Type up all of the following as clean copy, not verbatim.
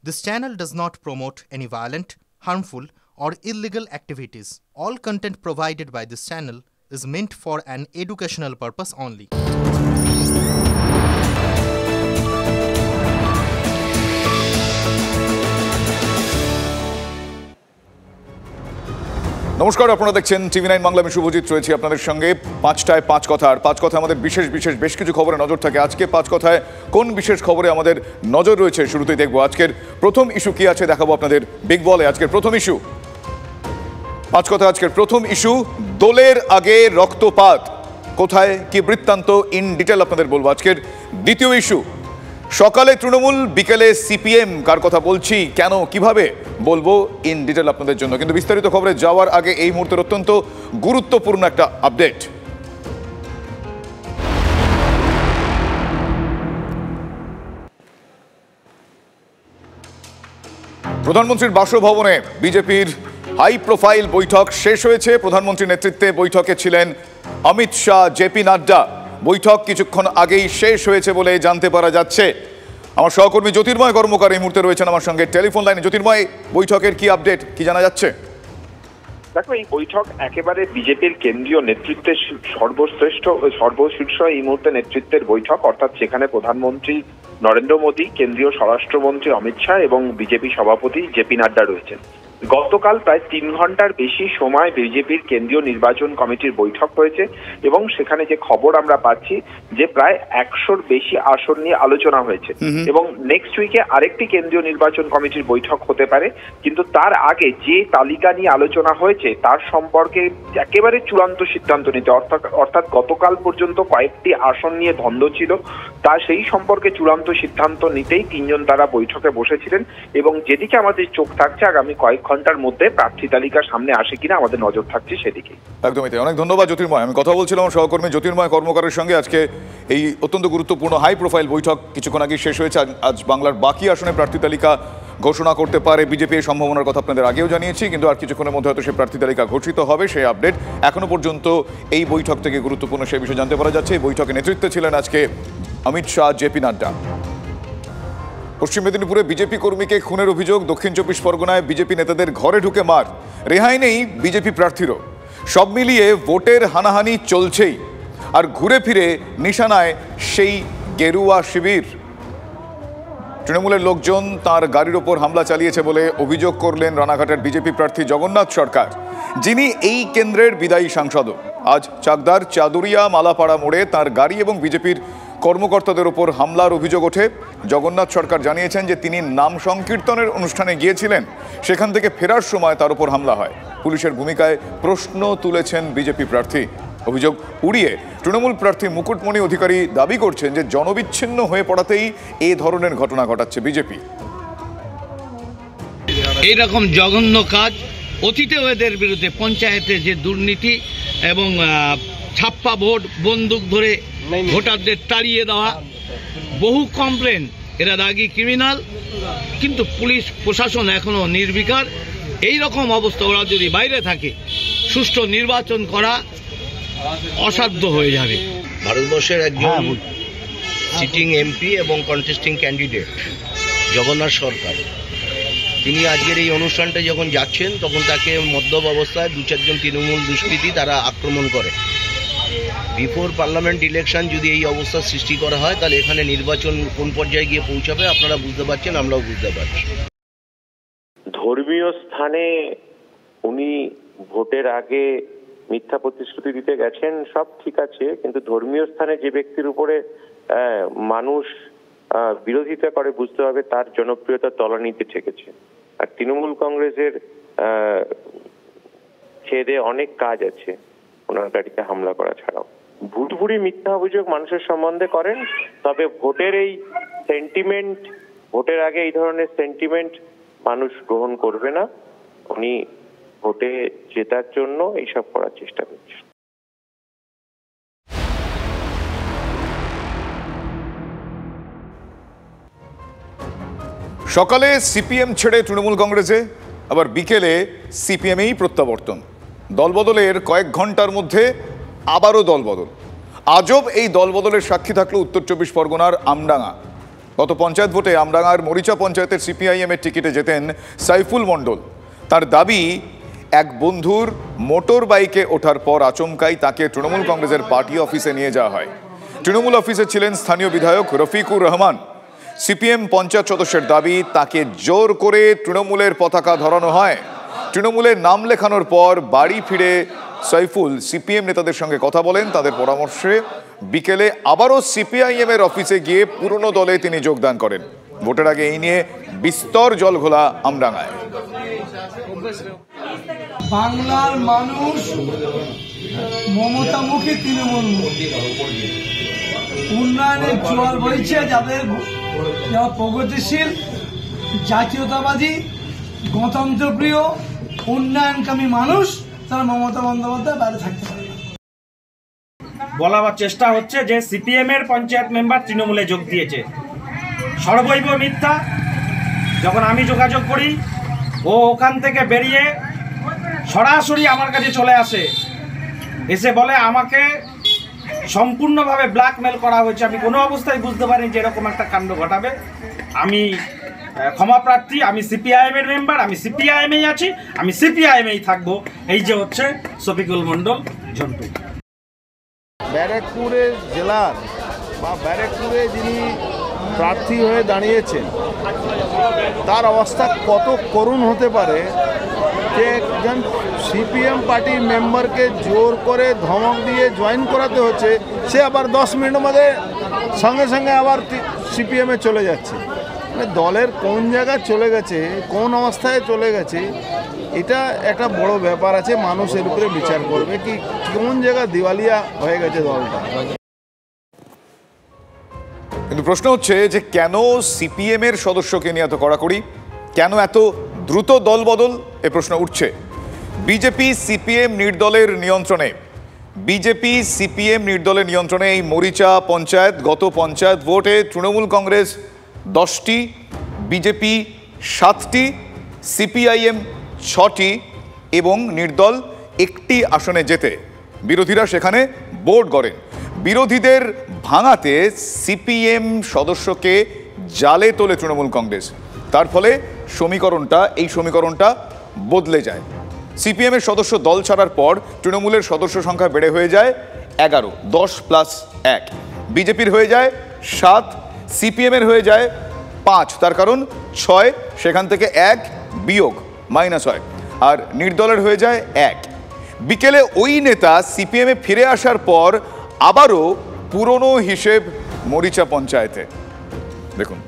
This channel does not promote any violent, harmful, or illegal activities. All content provided by this channel is meant for an educational purpose only. নমস্কার, আপনারা দেখছেন টিভি9 বাংলা। আমি শুভজিৎ রয়েছি আপনাদের সঙ্গে। ৫টায় ৫ কথা, আর ৫ কথা আমাদের বিশেষ বেশ কিছু খবরে নজর থাকে। আজকে ৫ কথায় কোন বিশেষ খবরে আমাদের নজর রয়েছে শুরুতেই দেখব। আজকের প্রথম ইস্যু কি আছে দেখাবো আপনাদের বিগ বলে। আজকের প্রথম ইস্যু ৫ কথা, আজকের প্রথম ইস্যু দোলের আগে রক্তপাত, কোথায় কি বৃত্তান্ত ইন ডিটেল আপনাদের বলবো। আজকের দ্বিতীয় ইস্যু সকালে তৃণমূল, বিকেলে সিপিএম, কার কথা বলছি, কেন, কিভাবে বলবো ইন ডিটেল আপনাদের জন্য। কিন্তু বিস্তারিত খবরে যাওয়ার আগে এই মুহূর্তের অত্যন্ত গুরুত্বপূর্ণ একটা আপডেট। প্রধানমন্ত্রীর বাসভবনে বিজেপির হাই প্রোফাইল বৈঠক শেষ হয়েছে। প্রধানমন্ত্রীর নেতৃত্বে বৈঠকে ছিলেন অমিত শাহ, জেপি নাড্ডা। বৈঠক কিছুক্ষণ আগেই শেষ হয়েছে বলে জানতে পারা যাচ্ছে। আমার সহকর্মী জ্যোতির্ময় কর্মকার এই মুহূর্তে রয়েছেন আমার সঙ্গে টেলিফোন লাইনে। জ্যোতির্ময়, বৈঠকের কি আপডেট, কি জানা যাচ্ছে? দেখো, এই বৈঠক একেবারে বিজেপির কেন্দ্রীয় নেতৃত্বের সর্বশীর্ষ এই মুহূর্তে নেতৃত্বের বৈঠক, অর্থাৎ সেখানে প্রধানমন্ত্রী নরেন্দ্র মোদী, কেন্দ্রীয় স্বরাষ্ট্রমন্ত্রী অমিত শাহ এবং বিজেপি সভাপতি জেপি নাড্ডা রয়েছেন। গতকাল প্রায় 3 ঘন্টার বেশি সময় বিজেপির কেন্দ্রীয় নির্বাচন কমিটির বৈঠক হয়েছে এবং সেখানে যে খবর আমরা পাচ্ছি যে প্রায় 100-র বেশি আসন নিয়ে আলোচনা হয়েছে এবং নেক্সট উইকে আরেকটি কেন্দ্রীয় নির্বাচন কমিটির বৈঠক হতে পারে। কিন্তু তার আগে যে তালিকা নিয়ে আলোচনা হয়েছে তার সম্পর্কে একেবারে চূড়ান্ত সিদ্ধান্ত নিতে, অর্থাৎ গতকাল পর্যন্ত কয়েকটি আসন নিয়ে দ্বন্দ্ব ছিল, তা সেই সম্পর্কে চূড়ান্ত সিদ্ধান্ত নিতেই 3 জন তারা বৈঠকে বসেছিলেন এবং যেদিকে আমাদের চোখ থাকছে আগামী কয়েক ঘন্টার মধ্যে প্রার্থী তালিকা সামনে আসে কিনা আমাদের নজর থাকছে সেদিকে। একদমই তাই। অনেক ধন্যবাদ জ্যোতির্ময়। আমি কথা বলছিলাম সহকর্মী জ্যোতির্ময় কর্মকারের সঙ্গে। আজকে এই অত্যন্ত গুরুত্বপূর্ণ হাই প্রোফাইল বৈঠক কিছুক্ষণ আগে শেষ হয়েছে। আজ বাংলার বাকি আসনে প্রার্থী তালিকা ঘোষণা করতে পারে বিজেপি, এই সম্ভাবনার কথা আপনাদের আগেও জানিয়েছি। কিন্তু আর কিছুক্ষণের মধ্যে হয়তো সেই প্রার্থী তালিকা ঘোষিত হবে, সেই আপডেট এখনো পর্যন্ত এই বৈঠক থেকে গুরুত্বপূর্ণ সেই বিষয়ে জানতে পারা যাচ্ছে। এই বৈঠকে নেতৃত্বে ছিলেন আজকে অমিত শাহ, জেপি নাড্ডা। পশ্চিম মেদিনীপুরে বিজেপি কর্মীকে খুনের অভিযোগ। দক্ষিণ 24 পরগনায় বিজেপি নেতাদের ঘরে ঢুকে মার, রেহাই নেই বিজেপি প্রার্থীরও। সব মিলিয়ে ভোটের হানাহানি চলছেই, আর ঘুরে ফিরে নিশানায় সেই গেরুয়া শিবির। তৃণমূলের লোকজন তার গাড়ির ওপর হামলা চালিয়েছে বলে অভিযোগ করলেন রানাঘাটের বিজেপি প্রার্থী জগন্নাথ সরকার, যিনি এই কেন্দ্রের বিদায়ী সাংসদও। আজ চাকদার চাদুরিয়া মালাপাড়া মোড়ে তার গাড়ি এবং বিজেপির কর্মকর্তাদের ওপর হামলার অভিযোগ ওঠে। জগন্নাথ সরকার জানিয়েছেন যে তিনি নাম সংকীর্তনের অনুষ্ঠানে গিয়েছিলেন, সেখান থেকে ফেরার সময় তার উপর হামলা হয়। পুলিশের ভূমিকায় প্রশ্ন তুলেছেন বিজেপি প্রার্থী। অভিযোগ উড়িয়ে তৃণমূল প্রার্থী মুকুটমণি অধিকারী দাবি করছেন যে জনবিচ্ছিন্ন হয়ে পড়াতেই এই ধরনের ঘটনা ঘটাচ্ছে বিজেপি। এইরকম জঘন্য কাজ অতীতেও এদের বিরুদ্ধে পঞ্চায়েতে যে দুর্নীতি এবং ছাপ্পা ভোট, বন্দুক ধরে ভোটারদের তাড়িয়ে দেওয়া, বহু কমপ্লেন, এরা দাগি ক্রিমিনাল। কিন্তু পুলিশ প্রশাসন এখনো নির্বিকার। এই রকম অবস্থা, ওরা যদি বাইরে থাকে সুষ্ঠু নির্বাচন করা অসাধ্য হয়ে যাবে। ভারতবর্ষের একজন সিটিং এমপি এবং কন্টেস্টিং ক্যান্ডিডেট জগন্নাথ সরকার, তিনি আজকের এই অনুষ্ঠানটা যখন যাচ্ছেন তখন তাকে মদ্যপ অবস্থায় 2-4 জন তৃণমূল দুষ্কৃতী তারা আক্রমণ করে। বিফোর পার্লামেন্ট ইলেকশন যদি এই অবস্থা সৃষ্টি করা হয় তাহলে এখানে নির্বাচন কোন পর্যায়ে গিয়ে পৌঁছাবে আপনারা বুঝতে পারছেন, আমরাও বুঝতে পারছি। ধর্মীয় স্থানে উনি ভোটের আগে মিথ্যা প্রতিশ্রুতি দিতে গেছেন, সব ঠিক আছে, কিন্তু ধর্মীয় স্থানে যে ব্যক্তির উপরে মানুষ বিরোধিতা করে বুঝতে হবে তার জনপ্রিয়তা তলানিতে ঠেকেছে। আর তৃণমূল কংগ্রেসের ছেদে অনেক কাজ আছে ওনার গাড়িতে হামলা করা ছাড়াও। ভুটভুরি মিথ্যা অভিযোগ মানুষের সম্বন্ধে করেন, তবে ভোটের এই সেন্টিমেন্ট, ভোটের আগে এই ধরনের সেন্টিমেন্ট মানুষ গ্রহণ করবে না। উনি ভোটে জেতার জন্য এইসব করার চেষ্টা করছেন। সকালে সিপিএম ছেড়ে তৃণমূল কংগ্রেসে, আবার বিকেলে সিপিএমেই প্রত্যাবর্তন। দলবদলের কয়েক ঘন্টার মধ্যে আবারও দলবদল। আজব এই দলবদলের সাক্ষী থাকলো উত্তর 24 পরগনার আমডাঙ্গা। গত পঞ্চায়েত ভোটে আমডাঙ্গার মরিচা পঞ্চায়েতের সিপিআইএম এর টিকিটে জেতেন সাইফুল মণ্ডল। তার দাবি, এক বন্ধুর মোটর বাইকে ওঠার পর আচমকাই তাকে তৃণমূল কংগ্রেসের পার্টি অফিসে নিয়ে যাওয়া হয়। তৃণমূল অফিসে ছিলেন স্থানীয় বিধায়ক রফিকুর রহমান। সিপিএম পঞ্চায়েত সদস্যের দাবি, তাকে জোর করে তৃণমূলের পতাকা ধরানো হয়। তৃণমূলের নাম লেখানোর পর বাড়ি ফিরে সাইফুল সিপিএম নেতাদের সঙ্গে কথা বলেন। তাদের পরামর্শে বিকেলে আবারও সিপিআইএম এর অফিসে গিয়ে পুরনো দলে তিনি যোগদান করেন। ভোটের আগে এই নিয়ে বিস্তর জলঘোলা আমডাঙ্গায়। বাংলার মানুষ মমতামুখী তৃণমূল উন্নয়নের জোয়ার বইছে, যাদের প্রগতিশীল, জাতীয়তাবাদী, গণতন্ত্রপ্রিয়, উন্নয়নকামী মানুষ, তারা মমতা বন্দ্যোপাধ্যায় বাইরে থাকতে পারে। বলাবার চেষ্টা হচ্ছে যে সিপিএম এর পঞ্চায়েত মেম্বার তৃণমূলে যোগ দিয়েছে, সর্বৈব মিথ্যা। যখন আমি যোগাযোগ করি, ও ওখান থেকে বেরিয়ে সরাসরি আমার কাছে চলে আসে, এসে বলে আমাকে সম্পূর্ণভাবে ব্ল্যাকমেল করা হয়েছে। আমি কোনো অবস্থায় বুঝতে পারিনি যে এরকম একটা কাণ্ড ঘটাবে। আমি ক্ষমা প্রার্থী, আমি সিপিআইএম এর মেম্বার, আমি সিপিআইএমেই আছি, আমি সিপিআইএমেই থাকবো। এই যে হচ্ছে শফিকুল মণ্ডল ঝন্টু। ব্যারাকপুরে জেলার বা ব্যারাকপুরে যিনি প্রার্থী হয়ে দাঁড়িয়েছেন, তার অবস্থা কত করুণ হতে পারে যে একজন সিপিএম পার্টির মেম্বারকে জোর করে ধমক দিয়ে জয়েন করাতে হচ্ছে, সে আবার 10 মিনিটের মধ্যে সঙ্গে সঙ্গে আবার সিপিএমে চলে যাচ্ছে। মানে দলের কোন জায়গায় চলে গেছে, কোন অবস্থায় চলে গেছে, এটা একটা বড় ব্যাপার আছে। মানুষের উপরে বিচার করবে কি কোন জায়গায় দিওয়ালিয়া হয়ে গেছে দলটা। কিন্তু প্রশ্ন হচ্ছে যে কেন সিপিএম এর সদস্যকে নিয়ে এত কড়াকড়ি, কেন এত দ্রুত দল বদল, এ প্রশ্ন উঠছে। বিজেপি সিপিএম নির্দলের নিয়ন্ত্রণে, বিজেপি সিপিএম নির্দলের নিয়ন্ত্রণে এই মরিচা পঞ্চায়েত। গত পঞ্চায়েত ভোটে তৃণমূল কংগ্রেস 10টি, বিজেপি 7টি, সিপিআইএম 6টি এবং নির্দল 1টি আসনে জেতে বিরোধীরা সেখানে বোর্ড গড়েন। বিরোধীদের ভাঙাতে সিপিএম সদস্যকে জালে তোলে তৃণমূল কংগ্রেস। তার ফলে এই সমীকরণটা বদলে যায়। সিপিএম এর সদস্য দল ছাড়ার পর তৃণমূলের সদস্য সংখ্যা বেড়ে হয়ে যায় 11, 10 + 1। বিজেপির হয়ে যায় 7, সিপিএম এর হয়ে যায় 5, তার কারণ 6, সেখান থেকে 1 বিয়োগ মাইনাস হয়, আর নির্দলের হয়ে যায় 1। বিকেলে ওই নেতা সিপিএম এ ফিরে আসার পর আবারও পুরনো হিসেব মরিচা পঞ্চায়েতে। দেখুন,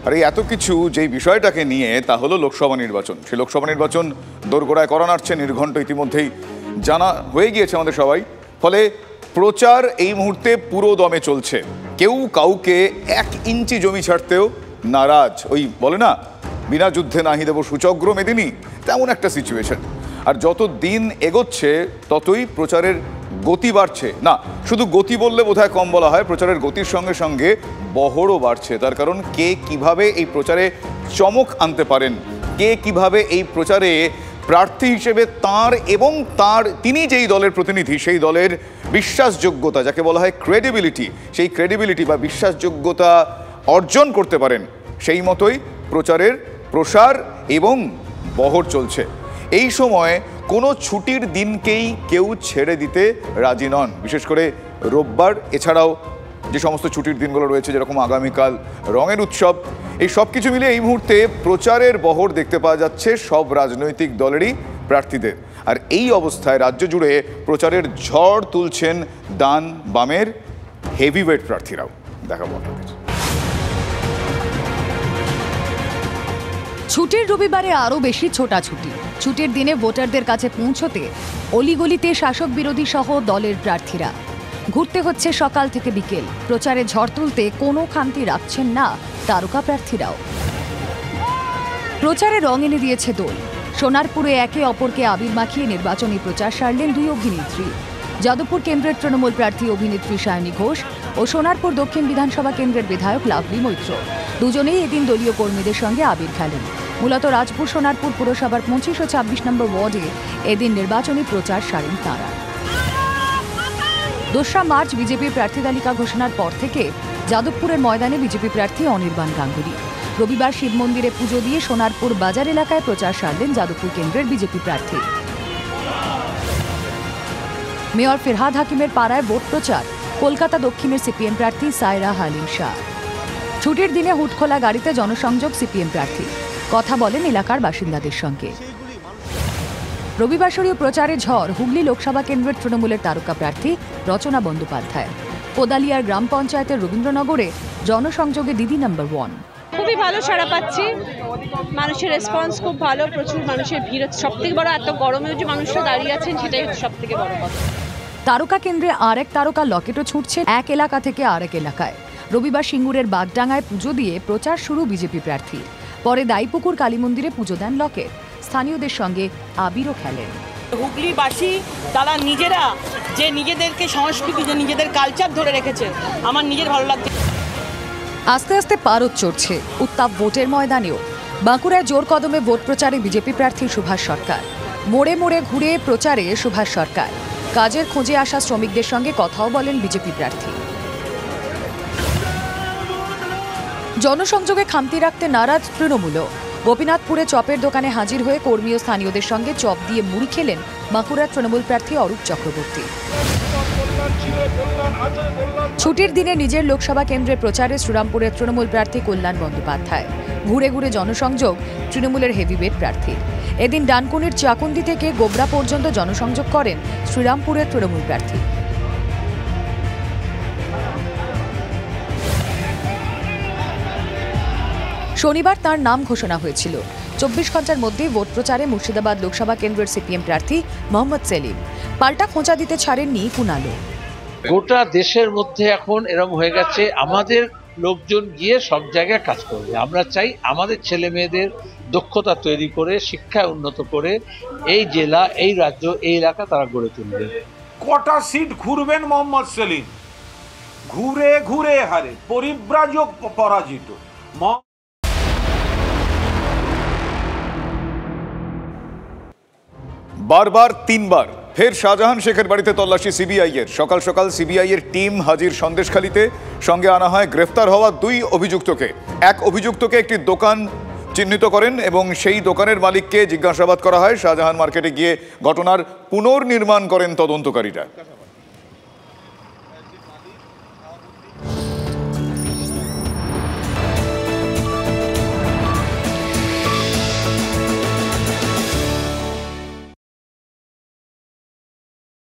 আর এই এত কিছু যেই বিষয়টাকে নিয়ে, তা হলো লোকসভা নির্বাচন। সেই লোকসভা নির্বাচন দোরগোড়ায় করা নাড়ছে, নির্ঘণ্ট ইতিমধ্যেই জানা হয়ে গিয়েছে আমাদের সবাই। ফলে প্রচার এই মুহূর্তে পুরো দমে চলছে। কেউ কাউকে 1 ইঞ্চি জমি ছাড়তেও নারাজ। ওই বলে না, বিনা যুদ্ধে নাহি দেব সুচগ্র মেদিনী, তেমন একটা সিচুয়েশন। আর যত দিন এগোচ্ছে ততই প্রচারের গতি বাড়ছে। না, শুধু গতি বললে বোধহয় কম বলা হয়, প্রচারের গতির সঙ্গে সঙ্গে বহরও বাড়ছে। তার কারণ কে কিভাবে এই প্রচারে চমক আনতে পারেন, কে কিভাবে এই প্রচারে প্রার্থী হিসেবে তিনি যেই দলের প্রতিনিধি, সেই দলের বিশ্বাসযোগ্যতা, যাকে বলা হয় ক্রেডিবিলিটি, সেই ক্রেডিবিলিটি বা বিশ্বাসযোগ্যতা অর্জন করতে পারেন, সেই মতোই প্রচারের প্রসার এবং বহর চলছে। এই সময় কোনো ছুটির দিনকেই কেউ ছেড়ে দিতে রাজি নন, বিশেষ করে রোববার। এছাড়াও যে সমস্ত ছুটির দিনগুলো রয়েছে, যেরকম আগামীকাল রঙের উৎসব, এই সব কিছু মিলে এই মুহূর্তে প্রচারের বহর দেখতে পাওয়া যাচ্ছে সব রাজনৈতিক দলেরই প্রার্থীদের। আর এই অবস্থায় রাজ্য জুড়ে প্রচারের ঝড় তুলছেন ডান বামের হেভিওয়েট প্রার্থীরাও। দেখাবো আপনাদের। ছুটির রবিবারে আরও বেশি ছোটাছুটি। ছুটির দিনে ভোটারদের কাছে পৌঁছতে অলিগলিতে শাসক বিরোধী সহ দলের প্রার্থীরা ঘুরতে হচ্ছে সকাল থেকে বিকেল। প্রচারে ঝড় তুলতে কোনো খামতি রাখছেন না তারকা প্রার্থীরাও। প্রচারে রং এনে দিয়েছে দোল। সোনারপুরে একে অপরকে আবির মাখিয়ে নির্বাচনী প্রচার সারলেন 2 অভিনেত্রী। যাদবপুর কেন্দ্রের তৃণমূল প্রার্থী অভিনেত্রী সায়নী ঘোষ ও সোনারপুর দক্ষিণ বিধানসভা কেন্দ্রের বিধায়ক লাভলি মৈত্র দুজনেই এদিন দলীয় কর্মীদের সঙ্গে আবির খেলেন। মূলত রাজপুর সোনারপুর পুরসভার 25 ও 26 নম্বর ওয়ার্ডে এদিন নির্বাচনী প্রচার সারেন তাঁরা। 2রা মার্চ বিজেপি প্রার্থী তালিকা ঘোষণার পর থেকে যাদবপুরের ময়দানে বিজেপি প্রার্থী অনির্বাণ গাঙ্গুলি। রবিবার শিব মন্দিরে পুজো দিয়ে সোনারপুর বাজার এলাকায় প্রচার সারলেন যাদবপুর কেন্দ্রের বিজেপি প্রার্থী। মেয়র ফিরহাদ হাকিমের পাড়ায় ভোট প্রচার কলকাতা দক্ষিণের সিপিএম প্রার্থী সায়রা হালিম শাহ। ছুটির দিনে হুটখোলা গাড়িতে জনসংযোগ সিপিএম প্রার্থী, কথা বলেন এলাকার বাসিন্দাদের সঙ্গে। রবিবাসরীয় প্রচারে ঝড় হুগলি লোকসভা কেন্দ্রের তৃণমূলের তারকা প্রার্থী রচনা বন্দ্যোপাধ্যায়। কোদালিয়ার গ্রাম পঞ্চায়েতের রবীন্দ্রনগরে জনসংযোগে দিদি নাম্বার 1। খুবই ভালো সাড়া পাচ্ছি, মানুষের রেসপন্স খুব ভালো, প্রচুর মানুষের ভিড়। সবথেকে বড় এত গরমেও যে মানুষরা দাঁড়িয়ে আছেন সেটাই হচ্ছে সবথেকে বড় কথা। তারকা কেন্দ্রে আর এক তারকা লকেটও ছুটছে এক এলাকা থেকে আরেক এলাকায়। রবিবার সিঙ্গুরের বাগডাঙ্গায় পুজো দিয়ে প্রচার শুরু বিজেপি প্রার্থী। পরে দাইপুকুর কালী মন্দিরে পুজো দেন লকেট, স্থানীয়দের সঙ্গে আবিরও খেলেন। হুগলিবাসী তারা নিজেরা যে নিজেদেরকে সংস্কৃতি, যে নিজেদের কালচার ধরে রেখেছে, আমার নিজের ভালো লাগছে। আস্তে আস্তে পারদ চড়ছে উত্তাপ ভোটের ময়দানেও। বাঁকুড়ায় জোর কদমে ভোট প্রচারে বিজেপি প্রার্থী সুভাষ সরকার। মোড়ে মোড়ে ঘুরে প্রচারে সুভাষ সরকার। কাজের খোঁজে আসা শ্রমিকদের সঙ্গে কথাও বলেন বিজেপি প্রার্থী। জনসংযোগে খামতি রাখতে নারাজ তৃণমূলও। গোপীনাথপুরে চপের দোকানে হাজির হয়ে কর্মী ও স্থানীয়দের সঙ্গে চপ দিয়ে মুড়ি খেলেন বাঁকুড়ার তৃণমূল প্রার্থী অরূপ চক্রবর্তী। ছুটির দিনে নিজের লোকসভা কেন্দ্রে প্রচারে শ্রীরামপুরের তৃণমূল প্রার্থী কল্যাণ বন্দ্যোপাধ্যায়। ঘুরে ঘুরে জনসংযোগ তৃণমূলের হেভিওয়েট প্রার্থী। এদিন ডানকুনির চাকুন্দি থেকে গোবরা পর্যন্ত জনসংযোগ করেন শ্রীরামপুরের তৃণমূল প্রার্থী। শনিবার তার নাম ঘোষণা হয়েছিল। 24 ঘন্টার মধ্যে ভোট প্রচারে মুর্শিদাবাদ লোকসভা কেন্দ্রের সিপিএম প্রার্থী মোহাম্মদ সেলিম। পাল্টা খোঁচা দিতে ছাড়েননি কুণালও। গোটা দেশের মধ্যে এখন এরকম হয়ে গেছে, আমাদের লোকজন গিয়ে সব জায়গায় কাজ করবে। আমরা চাই আমাদের ছেলে মেয়েদের দক্ষতা তৈরি করে, শিক্ষায় উন্নত করে এই জেলা, এই রাজ্য, এই এলাকা তারা গড়ে তুলবে। কটা সিট ঘুরবেন মোহাম্মদ সেলিম? ঘুরে ঘুরে হারে, পরিব্রাজক পরাজিত। বারবার 3 বার ফের শাহজাহান শেখের বাড়িতে তল্লাশি সিবিআই এর। সকাল সকাল সিবিআই এর টিম হাজির সন্দেশখালীতে। সঙ্গে আনা হয় গ্রেফতার হওয়া 2 অভিযুক্তকে। এক অভিযুক্তকে একটি দোকান চিহ্নিত করেন এবং সেই দোকানের মালিককে জিজ্ঞাসাবাদ করা হয়। শাহজাহান মার্কেটে গিয়ে ঘটনার পুনর্নির্মাণ করেন তদন্তকারীরা।